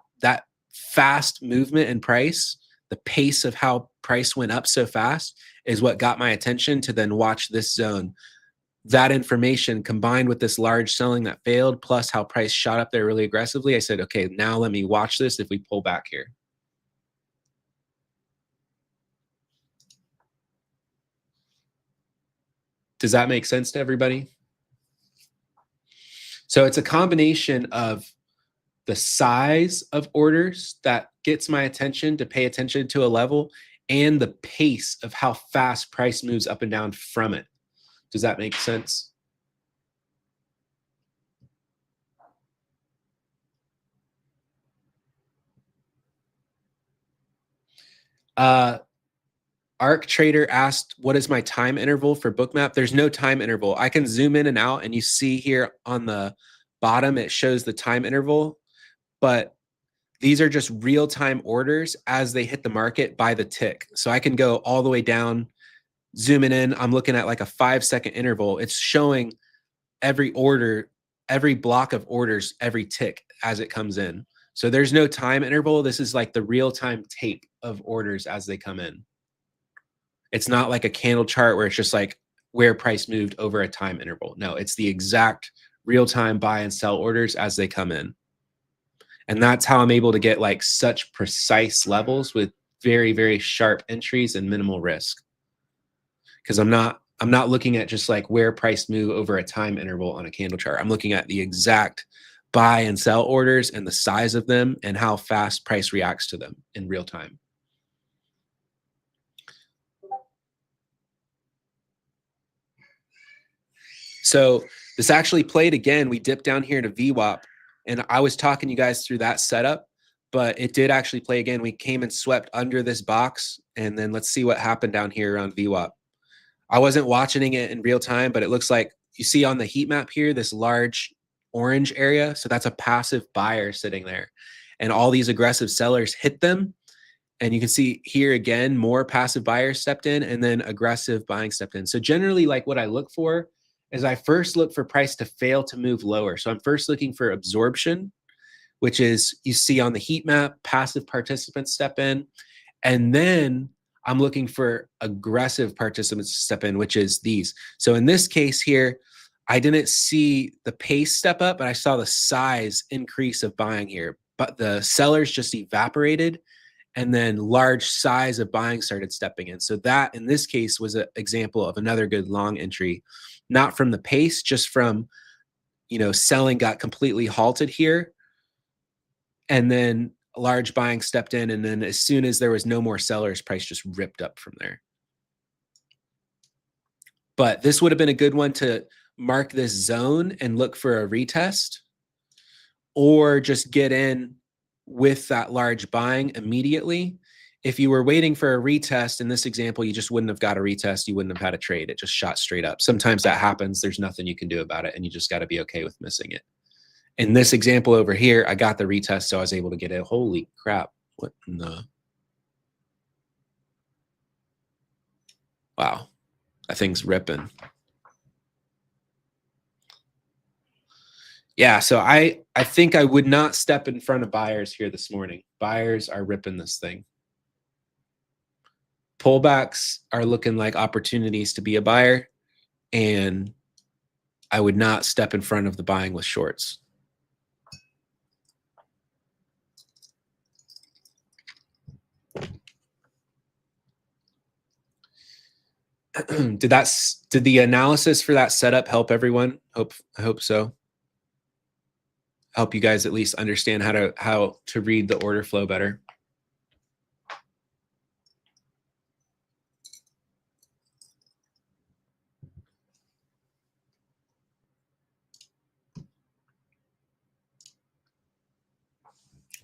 fast movement in price, the pace of how price went up so fast is what got my attention to then watch this zone. That information combined with this large selling that failed, plus how price shot up there really aggressively, I said, okay, now let me watch this if we pull back here. Does that make sense to everybody? So it's a combination of the size of orders that gets my attention to pay attention to a level and the pace of how fast price moves up and down from it. Does that make sense? Arc Trader asked, what is my time interval for Bookmap? There's no time interval. I can zoom in and out, and you see here on the bottom, it shows the time interval, but these are just real-time orders as they hit the market by the tick. So I can go all the way down, zooming in. I'm looking at like a 5-second interval. It's showing every order, every block of orders, every tick as it comes in. So there's no time interval. This is like the real-time tape of orders as they come in. It's not like a candle chart where it's just like where price moved over a time interval. No, it's the exact real-time buy and sell orders as they come in. And that's how I'm able to get like such precise levels with very, very sharp entries and minimal risk. Because I'm not I'm not looking at just like where price move over a time interval on a candle chart. I'm looking at the exact buy and sell orders and the size of them and how fast price reacts to them in real time. So this actually played again. We dipped down here to VWAP, and I was talking you guys through that setup, but it did actually play again. We came and swept under this box, and then let's see what happened down here on VWAP. I wasn't watching it in real time, but it looks like you see on the heat map here, this large orange area. So that's a passive buyer sitting there, and all these aggressive sellers hit them. And you can see here again, more passive buyers stepped in and then aggressive buying stepped in. So generally, like what I look for is I first look for price to fail to move lower. So I'm first looking for absorption, which is you see on the heat map, passive participants step in. And then I'm looking for aggressive participants to step in, which is these. So in this case here, I didn't see the pace step up, but I saw the size increase of buying here. But the sellers just evaporated, and then large size of buying started stepping in. So that in this case was an example of another good long entry, not from the pace, just from, selling got completely halted here. And then large buying stepped in. And then as soon as there was no more sellers, price just ripped up from there. But this would have been a good one to mark this zone and look for a retest, or just get in with that large buying immediately. If you were waiting for a retest in this example, you just wouldn't have got a retest. You wouldn't have had a trade. It just shot straight up. Sometimes that happens. There's nothing you can do about it, and you just got to be okay with missing it. In this example over here, I got the retest, so I was able to get it. Holy crap. What in the... Wow. That thing's ripping. Yeah, so I think I would not step in front of buyers here this morning. Buyers are ripping this thing. Pullbacks are looking like opportunities to be a buyer, and I would not step in front of the buying with shorts. Did the analysis for that setup help everyone? I hope so. Help you guys at least understand how to read the order flow better.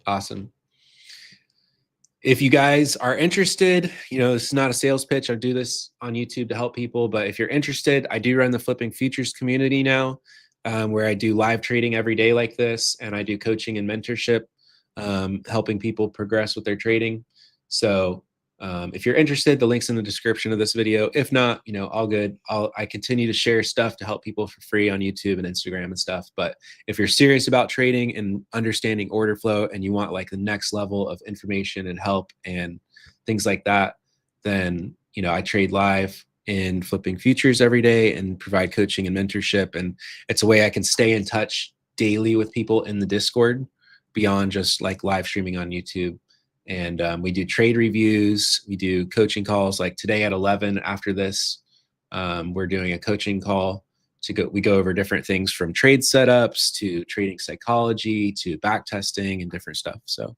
Awesome. If you guys are interested, it's not a sales pitch. I do this on YouTube to help people, but if you're interested, I do run the Flipping Futures community now, where I do live trading every day like this, and I do coaching and mentorship, helping people progress with their trading. So if you're interested, the link's in the description of this video. If not, all good. I continue to share stuff to help people for free on YouTube and Instagram and stuff. But if you're serious about trading and understanding order flow, and you want like the next level of information and help and things like that, then, I trade live in Flipping Futures every day and provide coaching and mentorship. And it's a way I can stay in touch daily with people in the Discord beyond just like live streaming on YouTube. And we do trade reviews. We do coaching calls. Like today at 11 after this, we're doing a coaching call we go over different things from trade setups to trading psychology to back testing and different stuff. So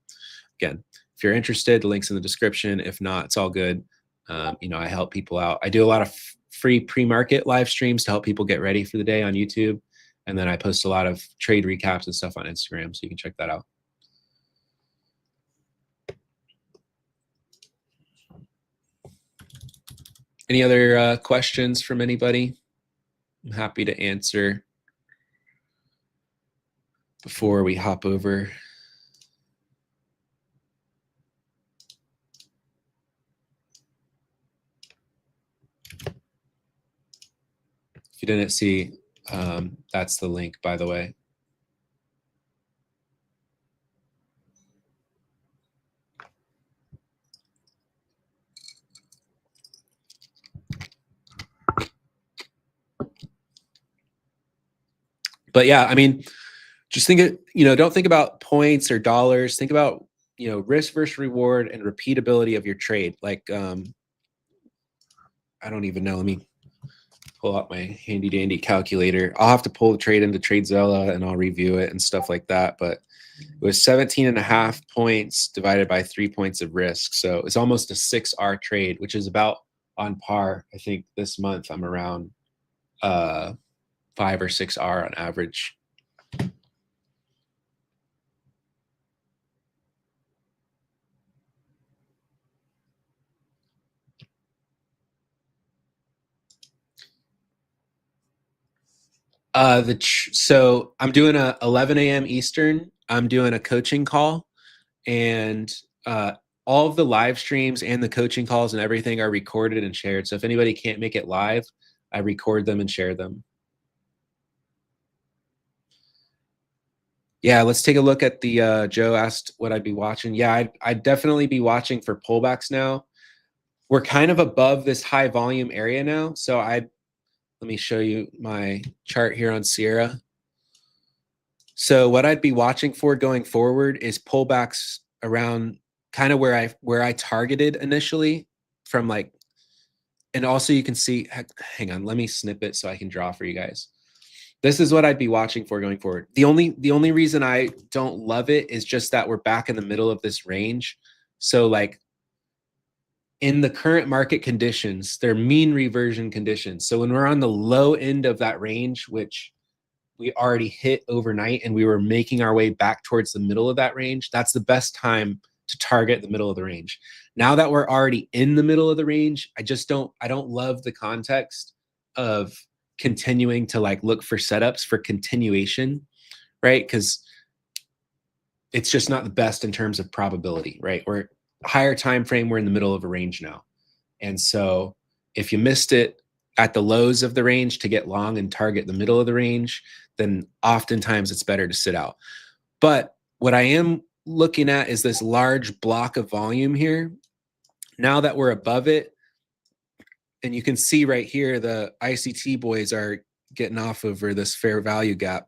again, if you're interested, the link's in the description. If not, it's all good. I help people out. I do a lot of free pre-market live streams to help people get ready for the day on YouTube. And then I post a lot of trade recaps and stuff on Instagram, so you can check that out. Any other questions from anybody? I'm happy to answer before we hop over. If you didn't see, that's the link, by the way. But yeah, I mean, just think it, don't think about points or dollars. Think about, risk versus reward and repeatability of your trade. Like, I don't even know. pull out my handy dandy calculator. I'll have to pull the trade into TradeZella and I'll review it and stuff like that. But it was 17.5 points divided by 3 points of risk. So it's almost a 6R trade, which is about on par. I think this month I'm around 5 or 6R on average. So I'm doing a 11 a.m. Eastern. I'm doing a coaching call, and all of the live streams and the coaching calls and everything are recorded and shared. So if anybody can't make it live, I record them and share them. Yeah, let's take a look at the Joe asked what I'd be watching. Yeah, I'd definitely be watching for pullbacks now. We're kind of above this high volume area now. So let me show you my chart here on Sierra. So what I'd be watching for going forward is pullbacks around kind of where I targeted initially from like, and also you can see, hang on, let me snip it so I can draw for you guys. This is what I'd be watching for going forward. The only reason I don't love it is just that we're back in the middle of this range. So like in the current market conditions, they're mean reversion conditions. So when we're on the low end of that range, which we already hit overnight and we were making our way back towards the middle of that range, that's the best time to target the middle of the range. Now that we're already in the middle of the range, I don't love the context of continuing to like look for setups for continuation, right? Because it's just not the best in terms of probability, right? We're higher time frame, we're in the middle of a range now. And so if you missed it at the lows of the range to get long and target the middle of the range, then oftentimes it's better to sit out. But what I am looking at is this large block of volume here. Now that we're above it, and you can see right here, the ICT boys are getting off over this fair value gap.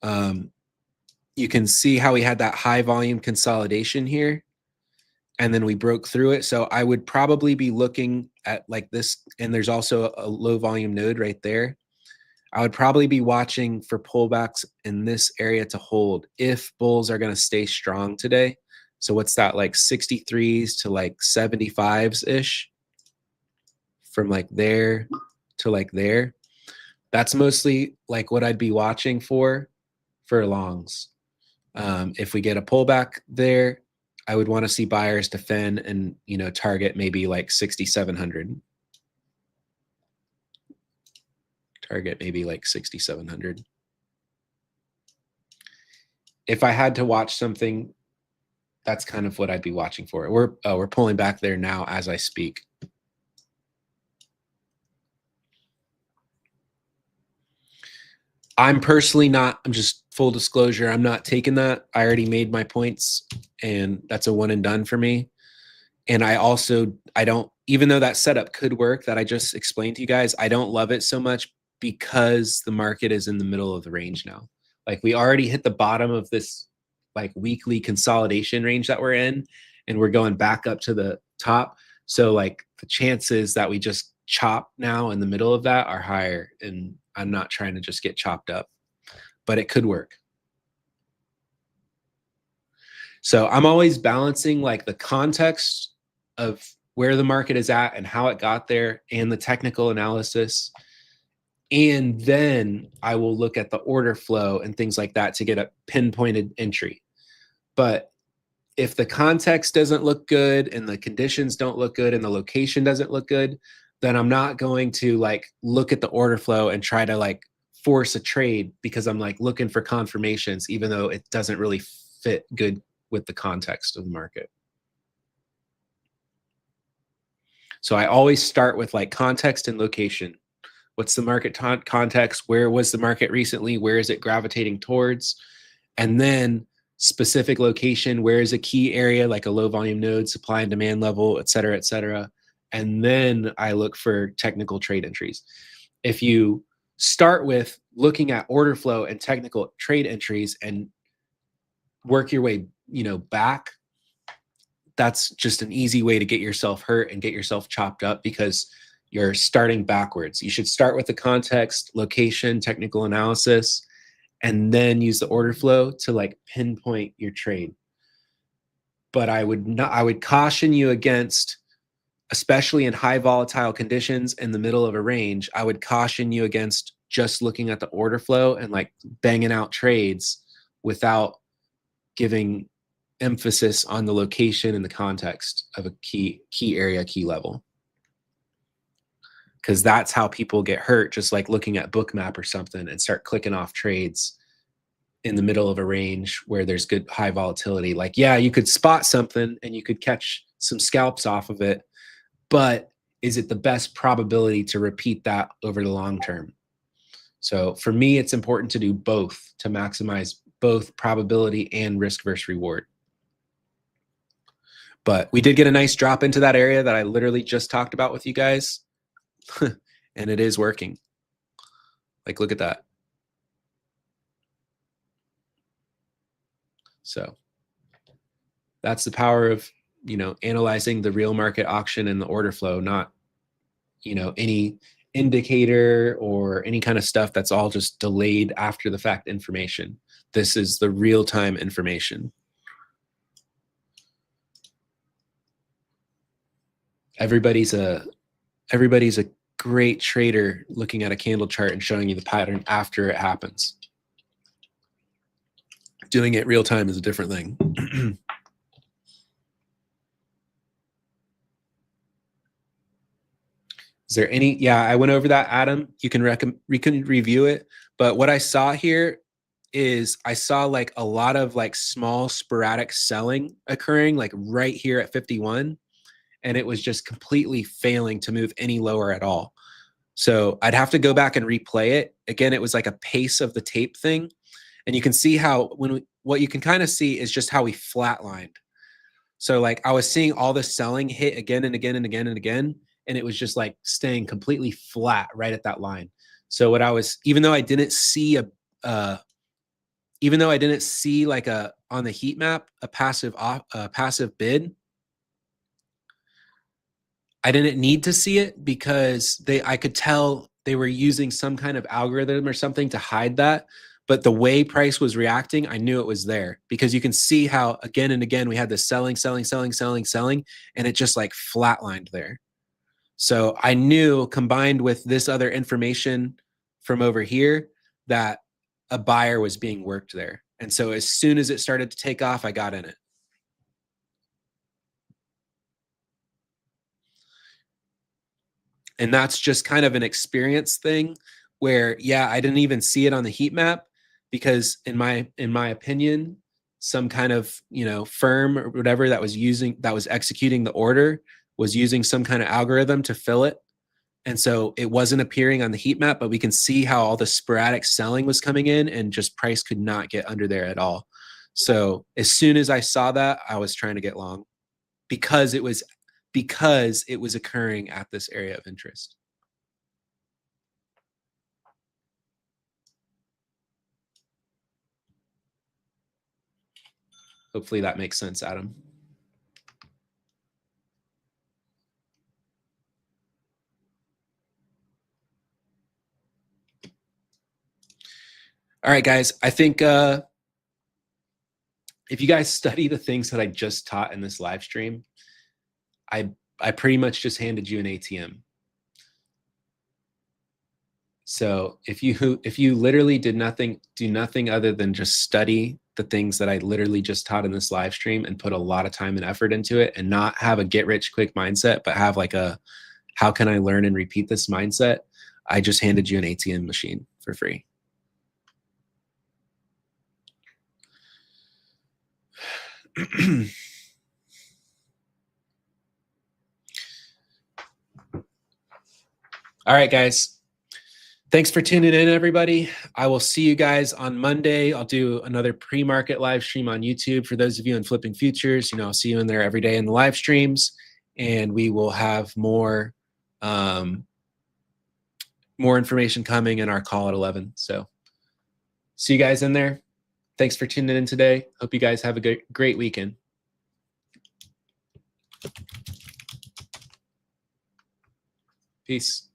You can see how we had that high volume consolidation here, and then we broke through it. So I would probably be looking at like this, and there's also a low volume node right there. I would probably be watching for pullbacks in this area to hold if bulls are going to stay strong today. So what's that, like 63s to like 75s ish, from like there to like there. That's mostly like what I'd be watching for longs. If we get a pullback there, I would want to see buyers defend and, you know, target maybe like 6,700. Target maybe like 6,700. If I had to watch something, that's kind of what I'd be watching for. We're pulling back there now as I speak. I'm personally not, I'm just full disclosure, I'm not taking that. I already made my points and that's a one and done for me. And I don't, even though that setup could work that I just explained to you guys, I don't love it so much because the market is in the middle of the range now. Like we already hit the bottom of this like weekly consolidation range that we're in, and we're going back up to the top. So like the chances that we just chop now in the middle of that are higher, and I'm not trying to just get chopped up, but it could work. So I'm always balancing like the context of where the market is at and how it got there and the technical analysis. And then I will look at the order flow and things like that to get a pinpointed entry. But if the context doesn't look good and the conditions don't look good and the location doesn't look good, then I'm not going to like look at the order flow and try to like force a trade because I'm like looking for confirmations, even though it doesn't really fit good with the context of the market. So I always start with like context and location. What's the market context? Where was the market recently? Where is it gravitating towards? And then specific location, where is a key area like a low volume node, supply and demand level, et cetera, et cetera. And then I look for technical trade entries. If you start with looking at order flow and technical trade entries and work your way, you know, back, that's just an easy way to get yourself hurt and get yourself chopped up, because you're starting backwards. You should start with the context, location, technical analysis, and then use the order flow to like pinpoint your trade. But I would caution you against, especially in high volatile conditions in the middle of a range, I would caution you against just looking at the order flow and like banging out trades without giving emphasis on the location and the context of a key area, key level. Because that's how people get hurt, just like looking at Bookmap or something and start clicking off trades in the middle of a range where there's good high volatility. Like, yeah, you could spot something and you could catch some scalps off of it, but is it the best probability to repeat that over the long term? So for me, it's important to do both to maximize both probability and risk versus reward. But we did get a nice drop into that area that I literally just talked about with you guys. And it is working. Like, look at that. So that's the power of, you know, analyzing the real market auction and the order flow, not, you know, any indicator or any kind of stuff that's all just delayed after the fact information. This is the real-time information. Everybody's a great trader looking at a candle chart and showing you the pattern after it happens. Doing it real time is a different thing. Is there any, yeah, I went over that, Adam. You can review it. But what I saw here is I saw like a lot of like small sporadic selling occurring like right here at 51. And it was just completely failing to move any lower at all. So I'd have to go back and replay it. Again, it was like a pace of the tape thing. And you can see how what you can kind of see is just how we flatlined. So like I was seeing all the selling hit again and again and again and again. And it was just like staying completely flat right at that line. So what I was, even though I didn't see like on the heat map, a passive bid, I didn't need to see it because I could tell they were using some kind of algorithm or something to hide that. But the way price was reacting, I knew it was there because you can see how again and again we had this selling, and it just like flatlined there. So I knew, combined with this other information from over here, that a buyer was being worked there. And so as soon as it started to take off, I got in it. And that's just kind of an experience thing where, yeah, I didn't even see it on the heat map because in my opinion, some kind of, you know, firm or whatever that was executing the order was using some kind of algorithm to fill it. And so it wasn't appearing on the heat map, but we can see how all the sporadic selling was coming in and just price could not get under there at all. So as soon as I saw that, I was trying to get long because it was occurring at this area of interest. Hopefully that makes sense, Adam. All right, guys, I think if you guys study the things that I just taught in this live stream, I pretty much just handed you an ATM. So if you literally do nothing other than just study the things that I literally just taught in this live stream and put a lot of time and effort into it and not have a get rich quick mindset, but have like a, how can I learn and repeat this mindset? I just handed you an ATM machine for free. All right, guys. Thanks for tuning in, everybody. I will see you guys on Monday. I'll do another pre-market live stream on YouTube. For those of you in Flipping Futures, you know, I'll see you in there every day in the live streams, and we will have more information coming in our call at 11. So see you guys in there. Thanks for tuning in today. Hope you guys have a great weekend. Peace.